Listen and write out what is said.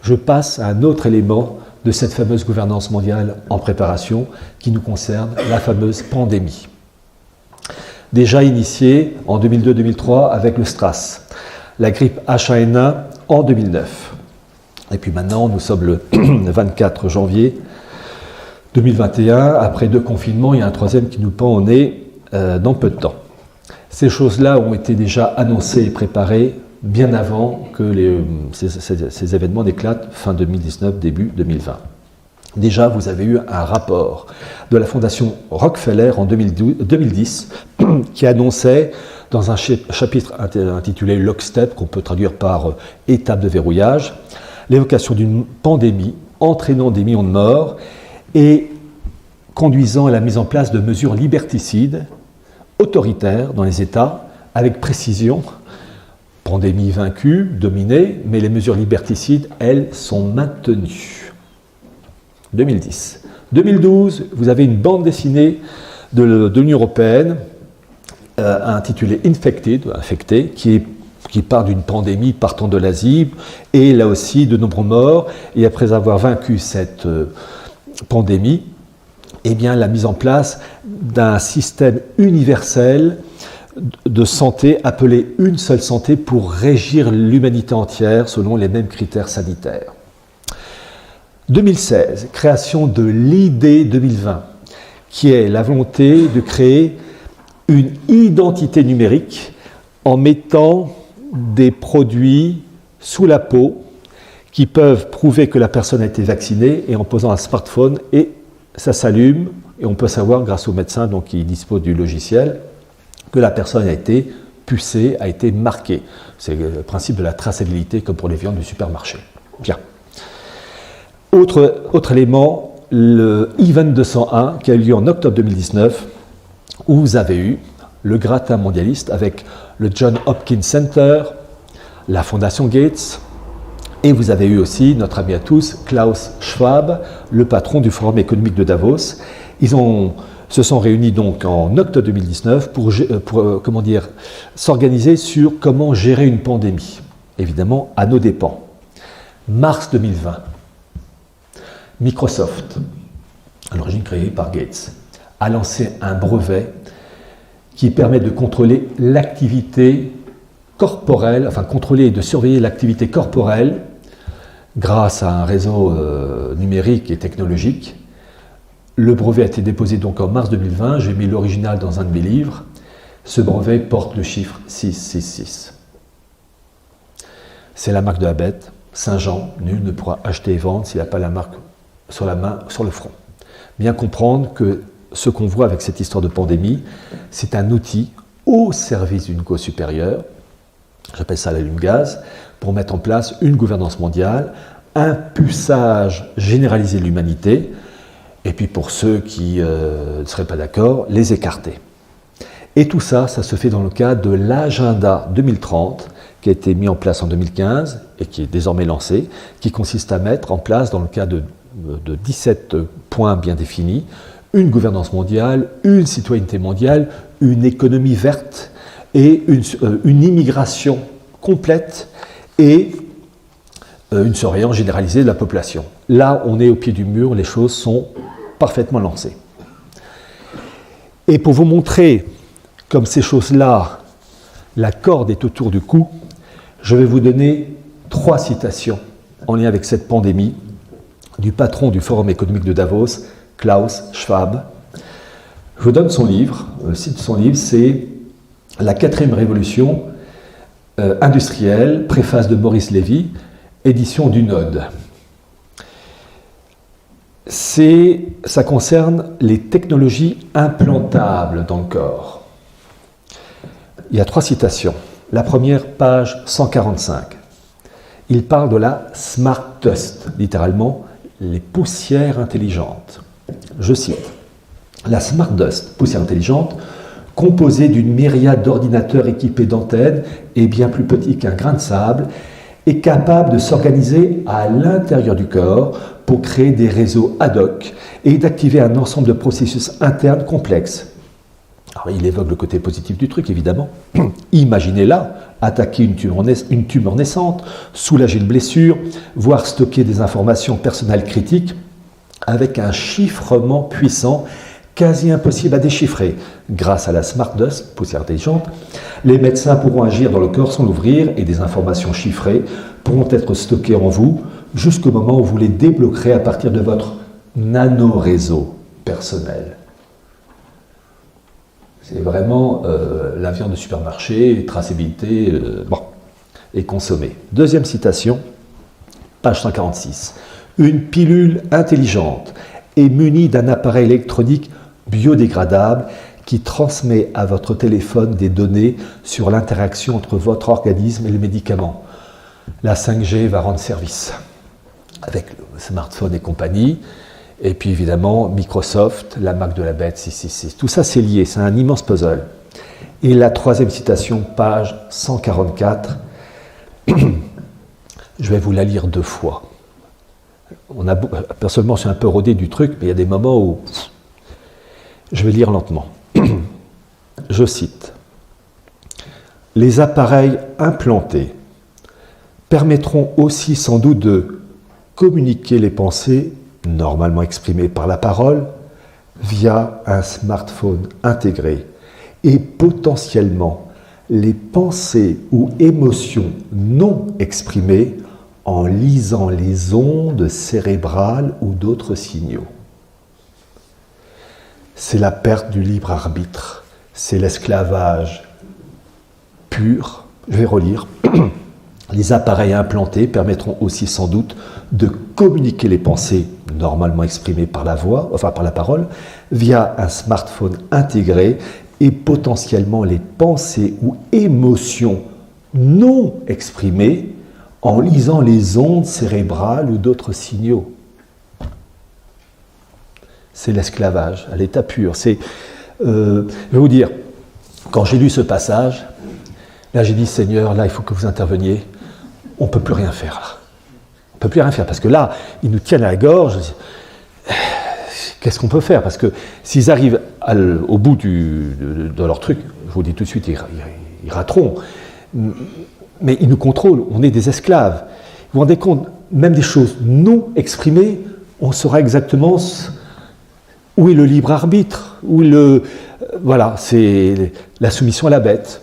je passe à un autre élément de cette fameuse gouvernance mondiale en préparation qui nous concerne, la fameuse pandémie. Déjà initiée en 2002-2003 avec le STRAS, la grippe H1N1 en 2009. Et puis maintenant, nous sommes le 24 janvier 2021, après 2 confinements, il y a un troisième qui nous pend au nez dans peu de temps. Ces choses-là ont été déjà annoncées et préparées bien avant que ces événements n'éclatent fin 2019, début 2020. Déjà, vous avez eu un rapport de la Fondation Rockefeller en 2010 qui annonçait, dans un chapitre intitulé Lockstep, qu'on peut traduire par étape de verrouillage, l'évocation d'une pandémie entraînant des millions de morts et conduisant à la mise en place de mesures liberticides, autoritaires dans les États, avec précision. Pandémie vaincue, dominée, mais les mesures liberticides, elles, sont maintenues. 2010. 2012, vous avez une bande dessinée de l'Union européenne intitulée Infecté, qui part d'une pandémie partant de l'Asie, et là aussi de nombreux morts. Et après avoir vaincu cette pandémie, eh bien, la mise en place d'un système universel de santé appelé une seule santé pour régir l'humanité entière selon les mêmes critères sanitaires. 2016, création de l'ID 2020, qui est la volonté de créer une identité numérique en mettant des produits sous la peau qui peuvent prouver que la personne a été vaccinée, et en posant un smartphone, et ça s'allume, et on peut savoir grâce au médecin donc, qui dispose du logiciel que la personne a été pucée, a été marquée. C'est le principe de la traçabilité comme pour les viandes du supermarché. Bien. Autre élément, le Event 201 qui a eu lieu en octobre 2019, où vous avez eu le gratin mondialiste avec le John Hopkins Center, la Fondation Gates, et vous avez eu aussi notre ami à tous, Klaus Schwab, le patron du Forum économique de Davos. Ils se sont réunis donc en octobre 2019 pour s'organiser sur comment gérer une pandémie, évidemment à nos dépens. Mars 2020, Microsoft, à l'origine créée par Gates, a lancé un brevet qui permet de contrôler l'activité corporelle, enfin contrôler et de surveiller l'activité corporelle grâce à un réseau numérique et technologique. Le brevet a été déposé donc en mars 2020, j'ai mis l'original dans un de mes livres. Ce brevet porte le chiffre 666. C'est la marque de la bête, Saint-Jean, nul ne pourra acheter et vendre s'il n'a pas la marque sur la main, sur le front. Bien comprendre que ce qu'on voit avec cette histoire de pandémie, c'est un outil au service d'une cause supérieure, j'appelle ça l'allume-gaz, pour mettre en place une gouvernance mondiale, un puçage généralisé de l'humanité, et puis pour ceux qui ne seraient pas d'accord, les écarter. Et tout ça, ça se fait dans le cadre de l'agenda 2030, qui a été mis en place en 2015 et qui est désormais lancé, qui consiste à mettre en place, dans le cadre de 17 points bien définis, une gouvernance mondiale, une citoyenneté mondiale, une économie verte et une immigration complète et une surveillance généralisée de la population. Là, on est au pied du mur, les choses sont parfaitement lancées. Et pour vous montrer comme ces choses-là, la corde est autour du cou, je vais vous donner 3 citations en lien avec cette pandémie du patron du Forum économique de Davos, Klaus Schwab. Je vous donne son livre. Le titre de son livre, c'est « La 4e révolution industrielle », préface de Maurice Lévy, édition du Node. Ça concerne les technologies implantables dans le corps. Il y a 3 citations. La première, page 145. Il parle de la Smart Dust, littéralement les poussières intelligentes. Je cite, la Smart Dust, poussière intelligente, composée d'une myriade d'ordinateurs équipés d'antennes et bien plus petits qu'un grain de sable, est capable de s'organiser à l'intérieur du corps pour créer des réseaux ad hoc et d'activer un ensemble de processus internes complexes. Alors, il évoque le côté positif du truc, évidemment. Imaginez-la, attaquer une tumeur naissante, soulager une blessure, voire stocker des informations personnelles critiques avec un chiffrement puissant, quasi impossible à déchiffrer. Grâce à la Smart Dust, poussière intelligente, les médecins pourront agir dans le corps sans l'ouvrir et des informations chiffrées pourront être stockées en vous jusqu'au moment où vous les débloquerez à partir de votre nanoréseau personnel. C'est vraiment la viande de supermarché, traçabilité, et consommée. Deuxième citation, page 146. Une pilule intelligente est munie d'un appareil électronique biodégradable qui transmet à votre téléphone des données sur l'interaction entre votre organisme et le médicament. La 5G va rendre service avec le smartphone et compagnie. Et puis évidemment, Microsoft, la marque de la bête, tout ça c'est lié, c'est un immense puzzle. Et la troisième citation, page 144, je vais vous la lire 2 fois. Personnellement, je suis un peu rodé du truc, mais il y a des moments où je vais lire lentement. Je cite. « Les appareils implantés permettront aussi sans doute de communiquer les pensées normalement exprimées par la parole via un smartphone intégré et potentiellement les pensées ou émotions non exprimées en lisant les ondes cérébrales ou d'autres signaux. C'est la perte du libre arbitre, c'est l'esclavage pur. Je vais relire. Les appareils implantés permettront aussi sans doute de communiquer les pensées normalement exprimées par la voix, par la parole, via un smartphone intégré et potentiellement les pensées ou émotions non exprimées en lisant les ondes cérébrales ou d'autres signaux. C'est l'esclavage à l'état pur. Je vais vous dire, quand j'ai lu ce passage, là j'ai dit, Seigneur, là il faut que vous interveniez, on ne peut plus rien faire là. On ne peut plus rien faire, parce que là, ils nous tiennent à la gorge. Qu'est-ce qu'on peut faire? Parce que s'ils arrivent au bout de leur truc, je vous dis tout de suite, ils rateront. Mais ils nous contrôlent, on est des esclaves. Vous vous rendez compte, même des choses non exprimées, on saura exactement où est le libre arbitre, voilà, c'est la soumission à la bête.